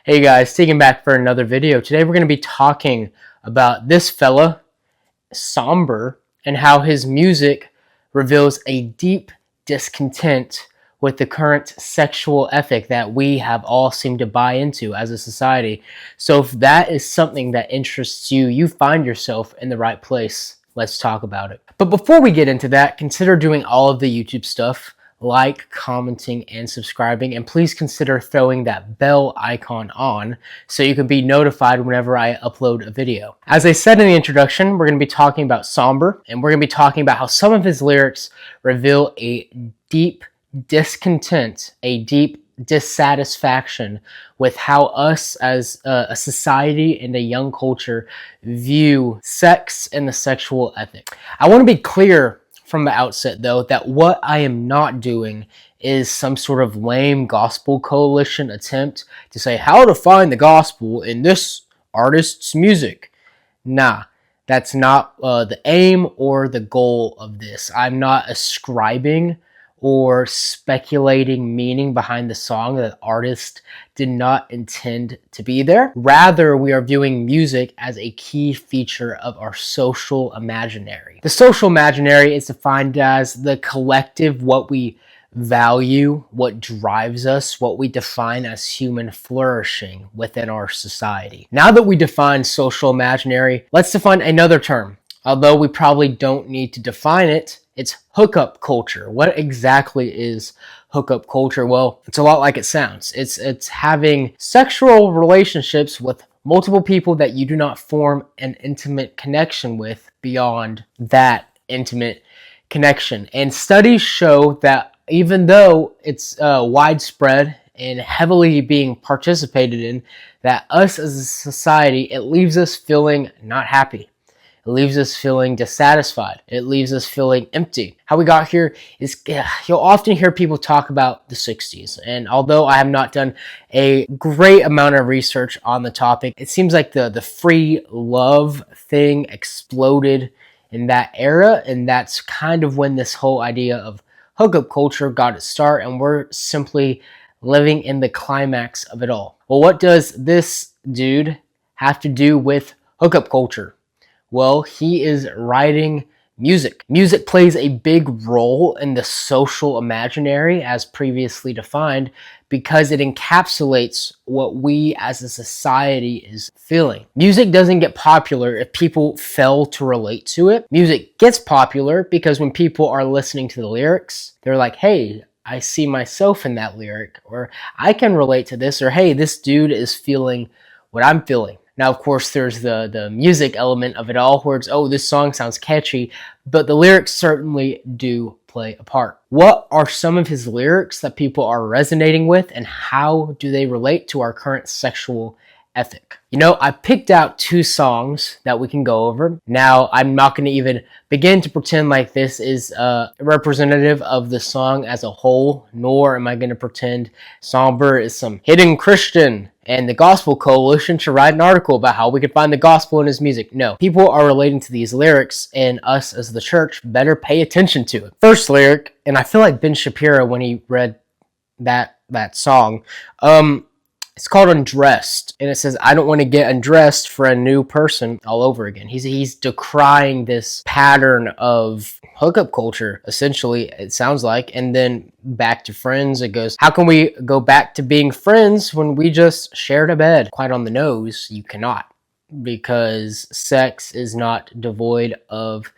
Hey guys, taking back for another video. Today we're going to be talking about this fella, Sombr, and how his music reveals a deep discontent with the current sexual ethic that we have all seemed to buy into as a society. So if that is something that interests you, you find yourself in the right place. Let's talk about it. But before we get into that, consider doing all of the YouTube stuff. Like, commenting, and subscribing, and please consider throwing that bell icon on so you can be notified whenever I upload a video. As I said in the introduction, we're going to be talking about Sombr, and we're going to be talking about how some of his lyrics reveal a deep discontent, a deep dissatisfaction with how us as a society and a young culture view sex and the sexual ethic. I want to be clear from the outset, though, that what I am not doing is some sort of lame gospel coalition attempt to say how to find the gospel in this artist's music. Nah, that's not the aim or the goal of this. I'm not ascribing or speculating meaning behind the song that the artist did not intend to be there. Rather, we are viewing music as a key feature of our social imaginary. The social imaginary is defined as the collective, what we value, what drives us, what we define as human flourishing within our society. Now that we define social imaginary, let's define another term. Although we probably don't need to define it, it's hookup culture. What exactly is hookup culture? Well, it's a lot like it sounds. It's having sexual relationships with multiple people that you do not form an intimate connection with beyond that intimate connection. And studies show that even though it's widespread and heavily being participated in, that us as a society, it leaves us feeling not happy. It leaves us feeling dissatisfied. It leaves us feeling empty. How we got here is, you'll often hear people talk about the 60s. And although I have not done a great amount of research on the topic, it seems like the free love thing exploded in that era. And that's kind of when this whole idea of hookup culture got its start. And we're simply living in the climax of it all. Well, what does this dude have to do with hookup culture? Well, he is writing music. Music plays a big role in the social imaginary as previously defined because it encapsulates what we as a society is feeling. Music doesn't get popular if people fail to relate to it. Music gets popular because when people are listening to the lyrics, they're like, hey, I see myself in that lyric, or I can relate to this, or hey, this dude is feeling what I'm feeling. Now, of course, there's the music element of it all, where it's, oh, this song sounds catchy, but the lyrics certainly do play a part. What are some of his lyrics that people are resonating with, and how do they relate to our current sexual ethic? You know, I picked out two songs that we can go over. Now, I'm not going to even begin to pretend like this is representative of the song as a whole, nor am I going to pretend Sombr is some hidden Christian and the Gospel Coalition should write an article about how we could find the gospel in his music. No, people are relating to these lyrics, and us as the church better pay attention to it. First lyric, and I feel like Ben Shapiro when he read that song, it's called Undressed, and it says, I don't want to get undressed for a new person all over again. He's decrying this pattern of hookup culture, essentially, it sounds like. And then back to friends, it goes, how can we go back to being friends when we just shared a bed? Quite on the nose, you cannot, because sex is not devoid of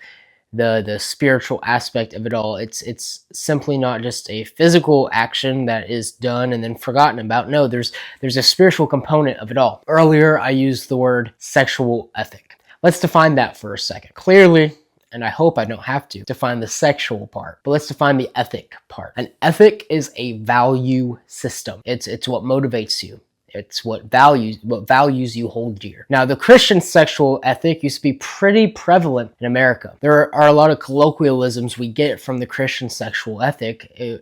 the spiritual aspect of it all. It's simply not just a physical action that is done and then forgotten about. No, there's a spiritual component of it all. Earlier, I used the word sexual ethic. Let's define that for a second. Clearly, and I hope I don't have to define the sexual part, but let's define the ethic part. An ethic is a value system. It's what motivates you. It's what values you hold dear. Now, the Christian sexual ethic used to be pretty prevalent in America. There are a lot of colloquialisms we get from the Christian sexual ethic.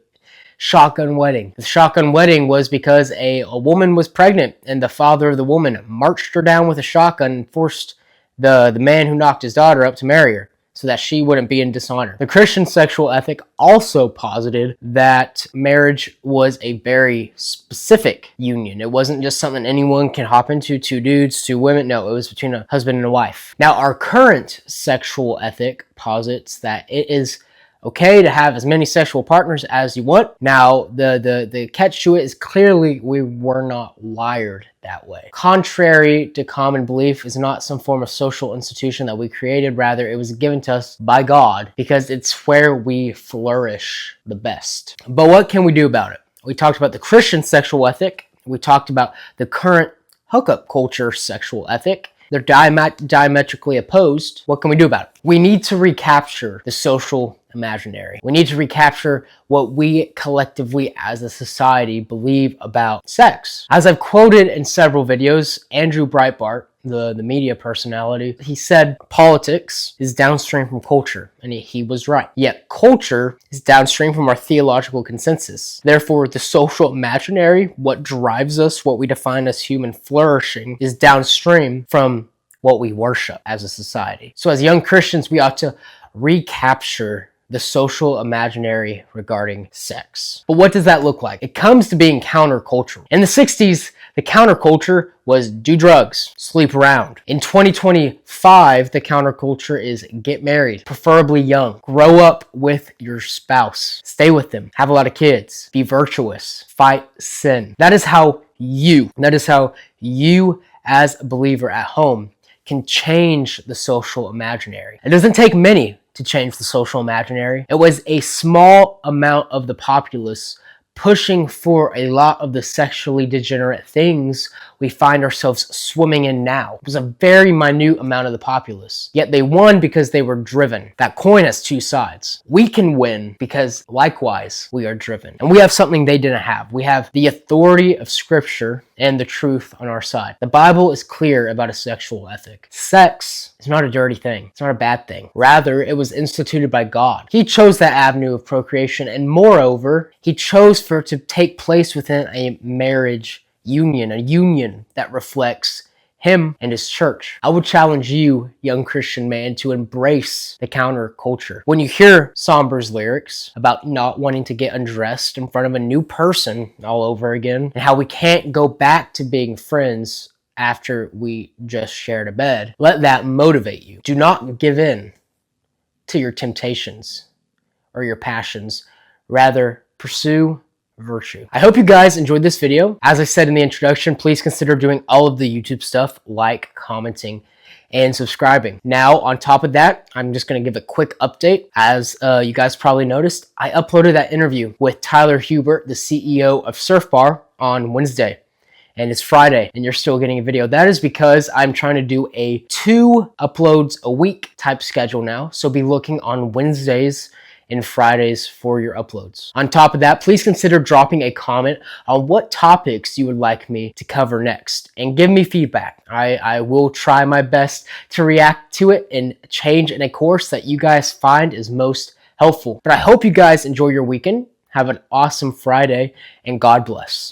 Shotgun wedding. The shotgun wedding was because a woman was pregnant, and the father of the woman marched her down with a shotgun and forced the man who knocked his daughter up to marry her. so that she wouldn't be in dishonor. The Christian sexual ethic also posited that marriage was a very specific union. It wasn't just something anyone can hop into, two dudes, two women. No, it was between a husband and a wife. Now, our current sexual ethic posits that it is okay to have as many sexual partners as you want. Now, the catch to it is clearly we were not wired that way. Contrary to common belief, is not some form of social institution that we created. Rather, it was given to us by God because it's where we flourish the best. But what can we do about it? We talked about the Christian sexual ethic. We talked about the current hookup culture sexual ethic. They're diametrically opposed. What can we do about it? We need to recapture the social imaginary. We need to recapture what we collectively as a society believe about sex. As I've quoted in several videos, Andrew Breitbart, the media personality, he said politics is downstream from culture, and he was right. Yet culture is downstream from our theological consensus. Therefore, the social imaginary, what drives us, what we define as human flourishing, is downstream from what we worship as a society. So as young Christians, we ought to recapture the social imaginary regarding sex. But what does that look like? It comes to being countercultural. In the 60s, the counterculture was do drugs, sleep around. In 2025, the counterculture is get married, preferably young, grow up with your spouse, stay with them, have a lot of kids, be virtuous, fight sin. That is how you as a believer at home can change the social imaginary. It doesn't take many to change the social imaginary. It was a small amount of the populace pushing for a lot of the sexually degenerate things we find ourselves swimming in now. It was a very minute amount of the populace. Yet they won because they were driven. That coin has two sides. We can win because likewise we are driven. And we have something they didn't have. We have the authority of Scripture and the truth on our side. The Bible is clear about a sexual ethic. Sex is not a dirty thing. It's not a bad thing. Rather, it was instituted by God. He chose that avenue of procreation, and moreover, He chose for it to take place within a marriage union, a union that reflects Him and His church. I would challenge you, young Christian man, to embrace the counterculture. When you hear Sombr's lyrics about not wanting to get undressed in front of a new person all over again, and how we can't go back to being friends after we just shared a bed, let that motivate you. Do not give in to your temptations or your passions. Rather, pursue virtue. I hope you guys enjoyed this video. As I said in the introduction, please consider doing all of the YouTube stuff, like, commenting, and subscribing. Now, on top of that, I'm just going to give a quick update. As you guys probably noticed, I uploaded that interview with Tyler Hubert, the CEO of Surf Bar, on Wednesday. And it's Friday, and you're still getting a video. That is because I'm trying to do a 2 uploads a week type schedule now. So be looking on Wednesdays and Fridays for your uploads. On top of that, please consider dropping a comment on what topics you would like me to cover next, and give me feedback. I will try my best to react to it and change in a course that you guys find is most helpful. But I hope you guys enjoy your weekend. Have an awesome Friday, and God bless.